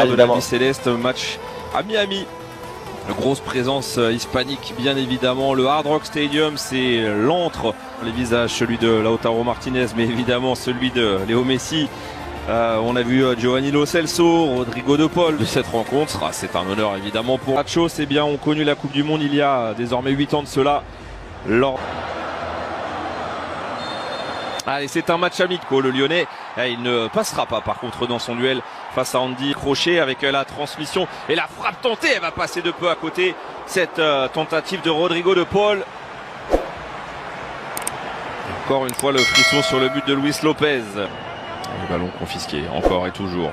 l'Albi Céleste, match à Miami. Grosse présence hispanique bien évidemment. Le Hard Rock Stadium, c'est l'antre. Les visages, celui de Lautaro Martinez, mais évidemment celui de Léo Messi. On a vu Giovanni Lo Celso, Rodrigo de Paul de cette rencontre. C'est un honneur évidemment pour Nacho. C'est bien, ont connu la Coupe du Monde il y a désormais 8 ans de cela. Allez, c'est un match amical. Le Lyonnais, il ne passera pas par contre dans son duel face à Andy Crochet avec la transmission et la frappe tentée. Elle va passer de peu à côté. Cette tentative de Rodrigo de Paul. Encore une fois le frisson sur le but de Luis Lopez. Le ballon confisqué encore et toujours.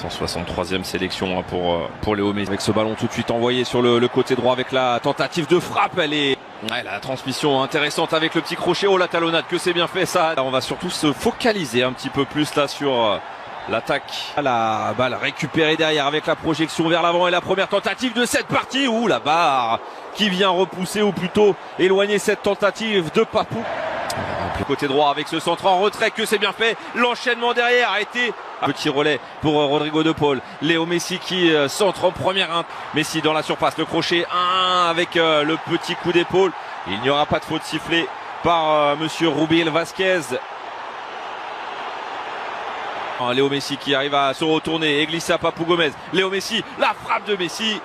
« 163e sélection pour Léo Messi. Avec ce ballon tout de suite envoyé sur le côté droit avec la tentative de frappe. Elle est... Ouais, la transmission intéressante avec le petit crochet. Oh, la talonnade, que c'est bien fait ça. On va surtout se focaliser un petit peu plus là sur l'attaque. La balle récupérée derrière avec la projection vers l'avant et la première tentative de cette partie. Ouh, la barre qui vient repousser ou plutôt éloigner cette tentative de Papou. Côté droit avec ce centre en retrait, que c'est bien fait. L'enchaînement derrière a été petit relais pour Rodrigo de Paul. Léo Messi qui centre en première. Messi dans la surface, le crochet 1 avec le petit coup d'épaule. Il n'y aura pas de faute sifflée par monsieur Rubiel Vasquez. Léo Messi qui arrive à se retourner et glisser à Papou Gomez. Léo Messi, la frappe de Messi.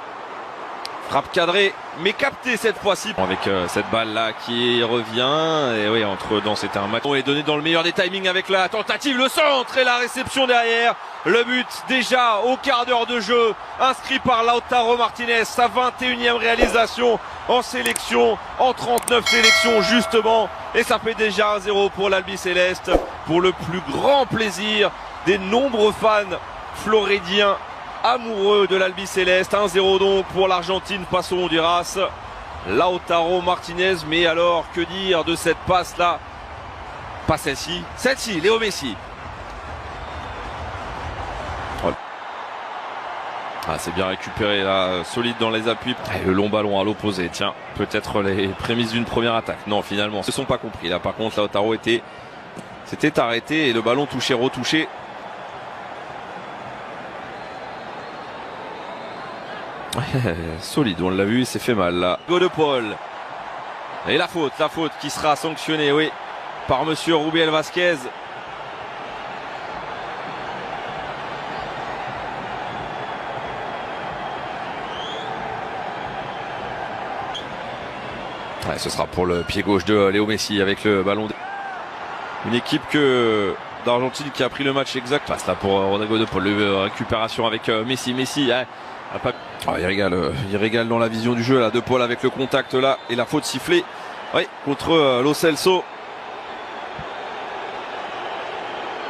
Frappe cadrée, mais captée cette fois-ci. Avec cette balle là qui revient. Et oui, entre dedans, c'était un match. On est donné dans le meilleur des timings avec la tentative, le centre et la réception derrière. Le but déjà au quart d'heure de jeu, inscrit par Lautaro Martinez, sa 21e réalisation en sélection, en 39 sélections justement. Et ça fait déjà 1-0 pour l'Albi Céleste, pour le plus grand plaisir des nombreux fans floridiens amoureux de l'Albi Céleste. 1-0 donc pour l'Argentine face au Honduras. Lautaro Martinez, mais alors que dire de cette passe là? Pas celle-ci, celle-ci, Léo Messi. Ah, c'est bien récupéré là, solide dans les appuis. Et le long ballon à l'opposé, tiens, peut-être les prémices d'une première attaque. Non, finalement, ils ne sont pas compris là. Par contre, Lautaro s'était arrêté et le ballon touché, retouché. Solide, on l'a vu, il s'est fait mal là. Go de Paul. Et la faute qui sera sanctionnée, oui, par monsieur Rubiel Vasquez. Ouais, ce sera pour le pied gauche de Léo Messi avec le ballon. Une équipe d'Argentine qui a pris le match exact. Passe là pour Rodrigo de Paul. Récupération avec Messi. Oh, il régale dans la vision du jeu là, de Paul avec le contact là et la faute sifflée. Oui, contre Lo Celso.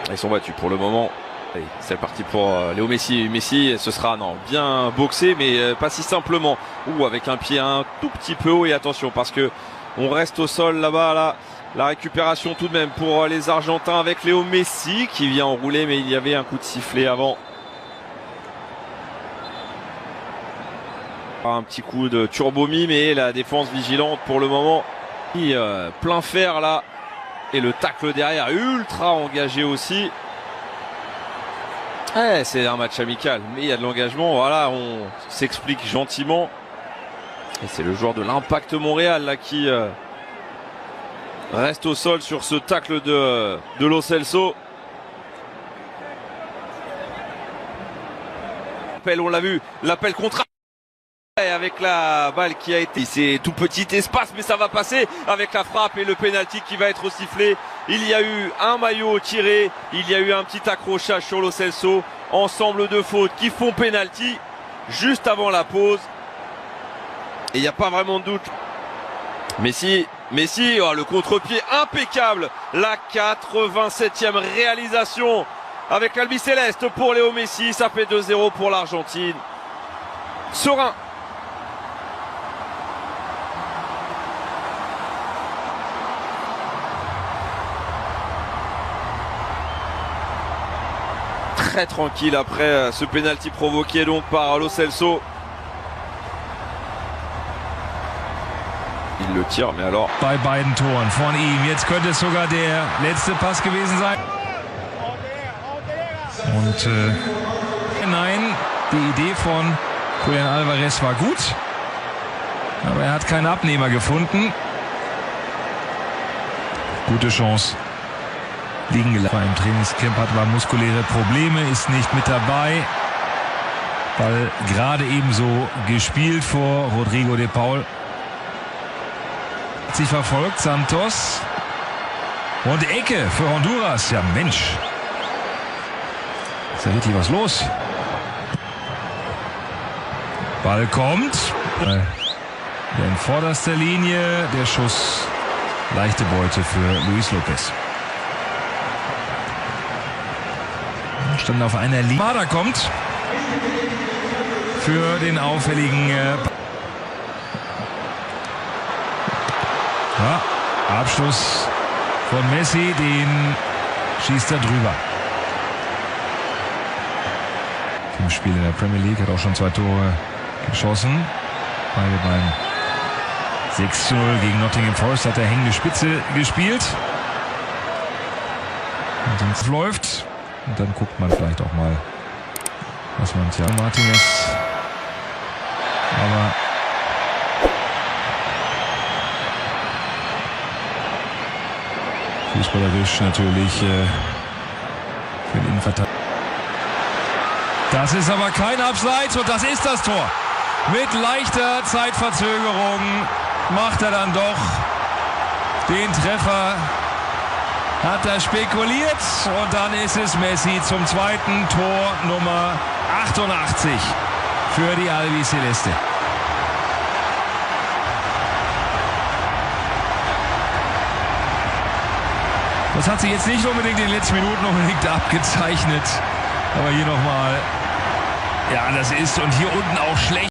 Ils sont battus pour le moment. C'est parti pour Léo Messi. Messi, ce sera bien boxé, mais pas si simplement. Ou avec un pied un tout petit peu haut. Et attention parce que on reste au sol là-bas là. La récupération tout de même pour les Argentins avec Léo Messi qui vient enrouler, mais il y avait un coup de sifflet avant. Un petit coup de turbomie, mais la défense vigilante pour le moment. Plein fer là. Et le tacle derrière ultra engagé aussi. C'est un match amical, mais il y a de l'engagement. Voilà, on s'explique gentiment. Et c'est le joueur de l'Impact Montréal là qui reste au sol sur ce tacle de Lo Celso. On l'a vu, l'appel contre. Avec la balle qui a été, c'est tout petit espace, mais ça va passer avec la frappe et le pénalty qui va être sifflé. Il y a eu un maillot tiré, il y a eu un petit accrochage sur Lo Celso. Ensemble de fautes qui font pénalty juste avant la pause. Et il n'y a pas vraiment de doute. Messi, oh, le contre-pied impeccable. La 87e réalisation avec l'Albi Céleste pour Léo Messi. Ça fait 2-0 pour l'Argentine. Serein. Très tranquille après ce pénalty provoqué donc par Lo Celso. Il le Tja, mais alors. Bei beiden Toren von ihm. Jetzt könnte es sogar der letzte Pass gewesen sein. Und nein, die Idee von Julian Alvarez war gut. Aber er hat keinen Abnehmer gefunden. Gute Chance. Liegen gelassen. Im Trainingscamp hat er muskuläre Probleme, ist nicht mit dabei. Ball gerade ebenso gespielt vor Rodrigo de Paul. Hat sich verfolgt, Santos. Und Ecke für Honduras. Ja Mensch. Ist ja richtig was los. Ball kommt. In vorderster Linie. Der Schuss. Leichte Beute für Luis Lopez. Stand auf einer Linie. Mada kommt. Für den auffälligen Abschluss von Messi, den schießt er drüber. 5 Spiele in der Premier League, hat auch schon 2 Tore geschossen. Beide beim 6:0 gegen Nottingham Forest hat er hängende Spitze gespielt. Und dann läuft. Und dann guckt man vielleicht auch mal, was man Martinez. Aber fußballerisch natürlich für den Innenverteidiger. Das ist aber kein Abseits und das ist das Tor. Mit leichter Zeitverzögerung macht er dann doch den Treffer. Hat er spekuliert und dann ist es Messi zum zweiten Tor Nummer 88 für die Albiceleste. Das hat sich jetzt nicht unbedingt in den letzten Minuten abgezeichnet. Aber hier nochmal. Ja, das ist und hier unten auch schlecht.